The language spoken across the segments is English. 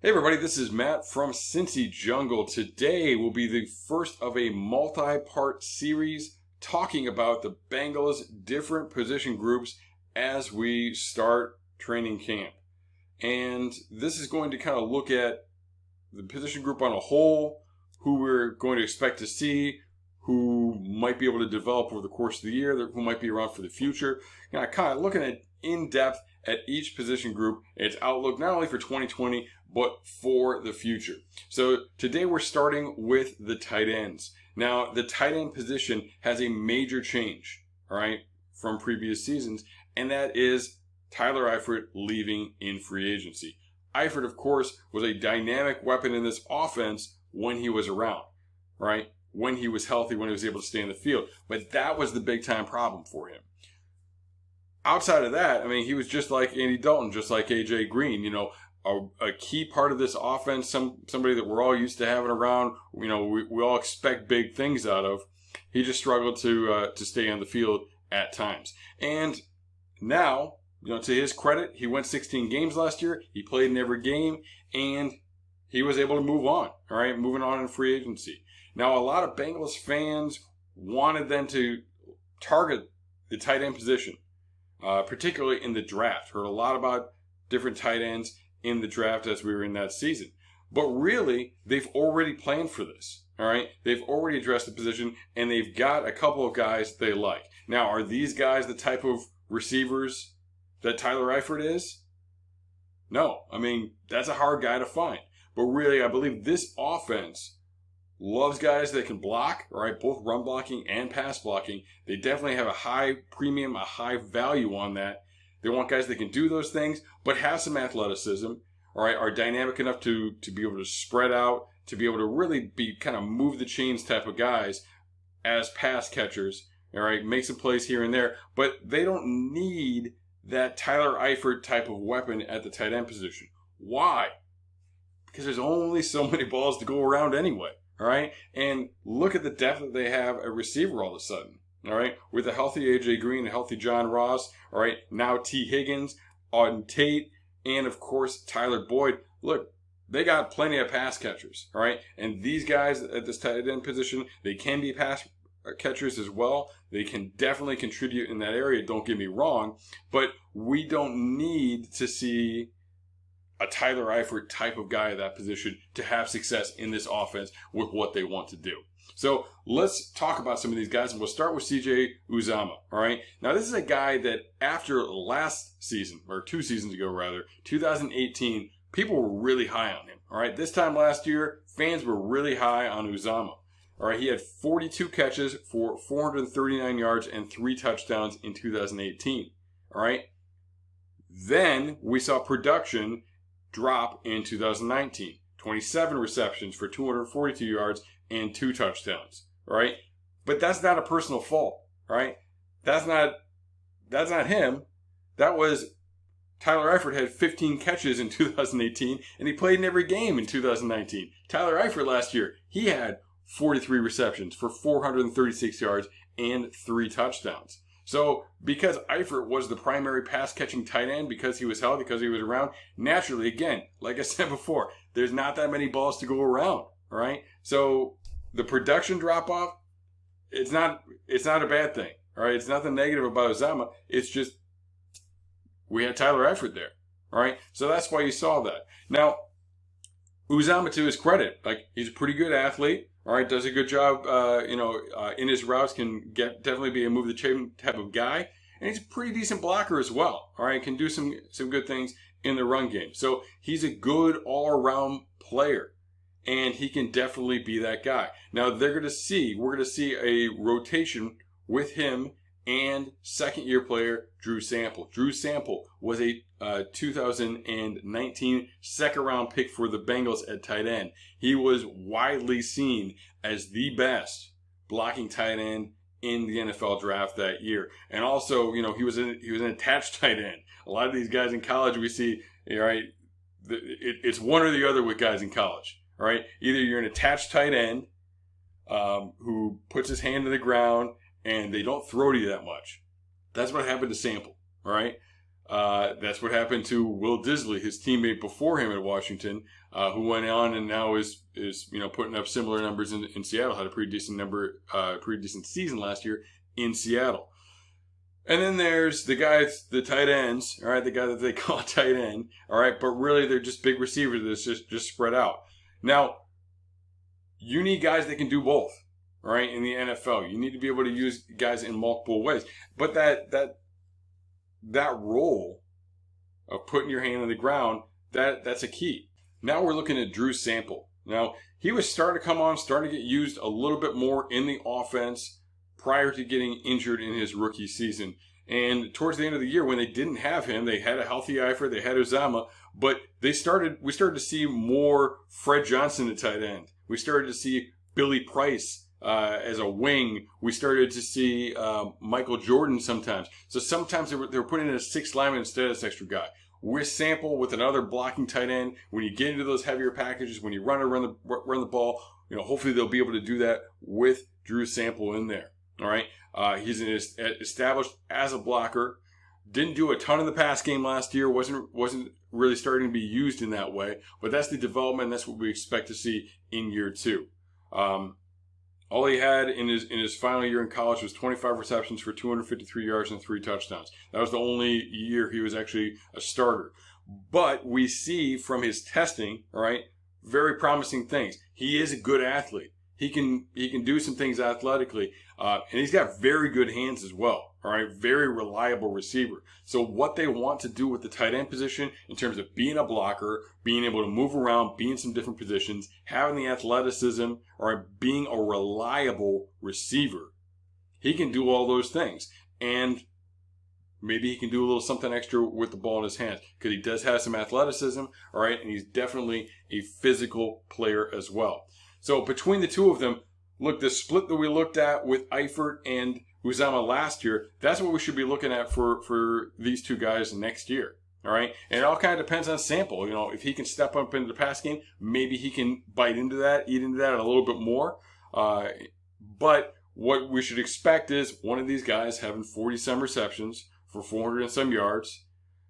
Hey everybody, this is Matt from Cincy Jungle. Today will be the first of a multi-part series talking about the Bengals' different position groups as we start training camp. And this is going to kind of look at the position group on a whole, who we're going to expect to see, who might be able to develop over the course of the year, who might be around for the future. Kind of looking at in-depth at each position group, its outlook not only for 2020, but for the future. So today we're starting with the tight ends. Now, the tight end position has a major change, all right, from previous seasons, and that is Tyler Eifert leaving in free agency. Eifert, of course, was a dynamic weapon in this offense when he was around, right? When he was healthy, when he was able to stay in the field. But that was the big-time problem for him. Outside of that, I mean, he was just like Andy Dalton, just like A.J. Green, a key part of this offense, somebody that we're all used to having around, we all expect big things out of. He just struggled to stay on the field at times. And now, to his credit, he went 16 games last year. He played in every game, and he was able to move on, all right, moving on in free agency. Now, a lot of Bengals fans wanted them to target the tight end position, particularly in the draft. Heard a lot about different tight ends in the draft as we were in that season. But really, they've already planned for this, all right? They've already addressed the position, and they've got a couple of guys they like. Now, are these guys the type of receivers that Tyler Eifert is? No. I mean, that's a hard guy to find. But really, I believe this offense loves guys that can block, all right, both run blocking and pass blocking. They definitely have a high premium, a high value on that. They want guys that can do those things, but have some athleticism, all right, are dynamic enough to be able to spread out, to be able to really be kind of move the chains type of guys as pass catchers, all right, make some plays here and there, but they don't need that Tyler Eifert type of weapon at the tight end position. Why? Because there's only so many balls to go around anyway, all right, and look at the depth that they have at receiver all of a sudden. All right, with a healthy A.J. Green, a healthy John Ross, all right, now T. Higgins, Auden Tate, and of course Tyler Boyd. Look, they got plenty of pass catchers, all right? And these guys at this tight end position, they can be pass catchers as well. They can definitely contribute in that area, don't get me wrong, but we don't need to see a Tyler Eifert type of guy at that position to have success in this offense with what they want to do. So let's talk about some of these guys, and we'll start with C.J. Uzomah, all right? Now, this is a guy that after last season, or 2 seasons ago rather, 2018, people were really high on him, all right? This time last year, fans were really high on Uzomah. All right, he had 42 catches for 439 yards and 3 touchdowns in 2018, all right? Then we saw production drop in 2019, 27 receptions for 242 yards and 2 touchdowns, right? But that's not a personal fault, right? That's not him. That was Tyler Eifert had 15 catches in 2018, and he played in every game in 2019. Tyler Eifert last year, he had 43 receptions for 436 yards and 3 touchdowns. So because Eifert was the primary pass-catching tight end, because he was healthy, because he was around, naturally, again, like I said before, there's not that many balls to go around, all right? So the production drop-off, it's not a bad thing, all right? It's nothing negative about Uzomah. It's just we had Tyler Eifert there, all right? So that's why you saw that. Now, Uzomah, to his credit, like, he's a pretty good athlete, all right? Does a good job, in his routes, can definitely be a move the chain type of guy, and he's a pretty decent blocker as well, all right? Can do some good things in the run game. So he's a good all-around player. And he can definitely be that guy. Now we're going to see a rotation with him and second-year player Drew Sample. Drew Sample was a 2019 second-round pick for the Bengals at tight end. He was widely seen as the best blocking tight end in the NFL draft that year. And also, he was an attached tight end. A lot of these guys in college we see, right? It's one or the other with guys in college. All right, either you're an attached tight end who puts his hand to the ground and they don't throw to you that much. That's what happened to Sample. All right, That's what happened to Will Disley, his teammate before him at Washington, who went on and now is putting up similar numbers in Seattle. Had a pretty decent season last year in Seattle. And then there's the guys, the tight ends, all right, the guy that they call tight end, all right, but really they're just big receivers that's just spread out. Now, you need guys that can do both, all right, in the NFL. You need to be able to use guys in multiple ways. But that role of putting your hand on the ground, that's a key. Now we're looking at Drew Sample. Now, he was starting to get used a little bit more in the offense prior to getting injured in his rookie season. And towards the end of the year, when they didn't have him, they had a healthy Eifert, they had Uzomah, but we started to see more Fred Johnson at tight end. We started to see Billy Price as a wing. We started to see Michael Jordan sometimes. So sometimes they were putting in a sixth lineman instead of this extra guy. With Sample, with another blocking tight end, when you get into those heavier packages, when you run the ball, hopefully they'll be able to do that with Drew Sample in there. All right, he's established as a blocker. Didn't do a ton in the pass game last year. Wasn't really starting to be used in that way. But that's the development. That's what we expect to see in year 2. All he had in his final year in college was 25 receptions for 253 yards and 3 touchdowns. That was the only year he was actually a starter. But we see from his testing, all right, very promising things. He is a good athlete. He can do some things athletically, and he's got very good hands as well. All right, very reliable receiver. So what they want to do with the tight end position in terms of being a blocker, being able to move around, be in some different positions, having the athleticism, or being a reliable receiver, he can do all those things. And maybe he can do a little something extra with the ball in his hands because he does have some athleticism. All right, and he's definitely a physical player as well. So between the two of them, look, the split that we looked at with Eifert and Uzomah last year, that's what we should be looking at for these two guys next year. All right? And it all kind of depends on Sample. If he can step up into the pass game, maybe he can eat into that a little bit more. But what we should expect is one of these guys having 40-some receptions for 400 and some yards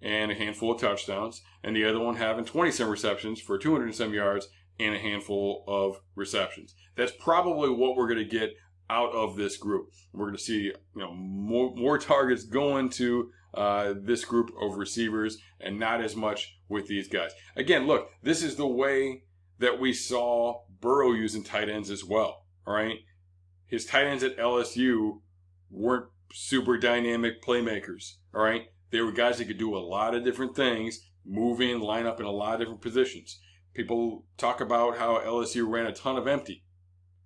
and a handful of touchdowns, and the other one having 20-some receptions for 200 and some yards and a handful of receptions. That's probably what we're going to get out of this group. We're going to see more targets going to this group of receivers and not as much with these guys. Again, look, this is the way that we saw Burrow using tight ends as well. All right, his tight ends at LSU weren't super dynamic playmakers. All right, they were guys that could do a lot of different things, move in, line up in a lot of different positions. People talk about how LSU ran a ton of empty.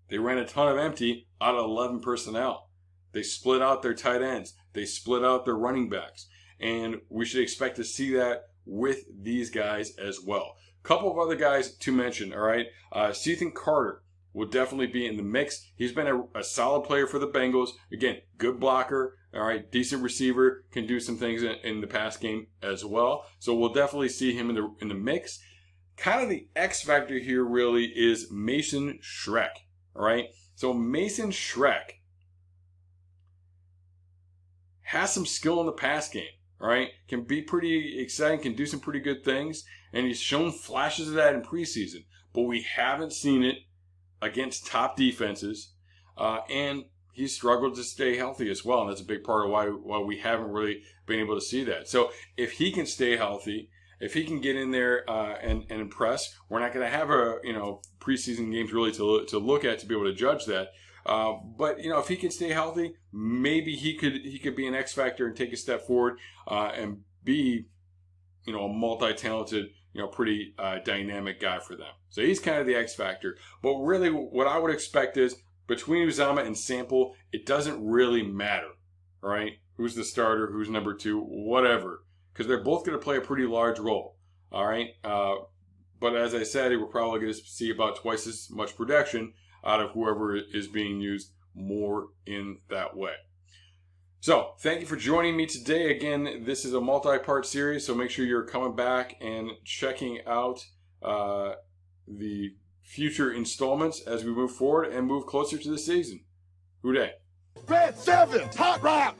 They ran a ton of empty out of 11 personnel. They split out their tight ends. They split out their running backs. And we should expect to see that with these guys as well. A couple of other guys to mention, all right? Ethan Carter will definitely be in the mix. He's been a solid player for the Bengals. Again, good blocker, all right? Decent receiver, can do some things in the pass game as well. So we'll definitely see him in the mix. Kind of the X factor here really is Mason Schreck, all right? So Mason Schreck has some skill in the pass game, all right? Can be pretty exciting, can do some pretty good things, and he's shown flashes of that in preseason, but we haven't seen it against top defenses, and he's struggled to stay healthy as well, and that's a big part of why we haven't really been able to see that. So if he can stay healthy, if he can get in there and impress, we're not going to have preseason games really to look at to be able to judge that. But if he can stay healthy, maybe he could be an X factor and take a step forward and be a multi-talented, pretty dynamic guy for them. So he's kind of the X factor. But really, what I would expect is between Uzomah and Sample, it doesn't really matter. All right, who's the starter, who's number 2, whatever. Because they're both going to play a pretty large role, all right? But as I said, we're probably going to see about twice as much production out of whoever is being used more in that way. So, thank you for joining me today. Again, this is a multi-part series, so make sure you're coming back and checking out the future installments as we move forward and move closer to the season. Hooday. Red 7, hot route!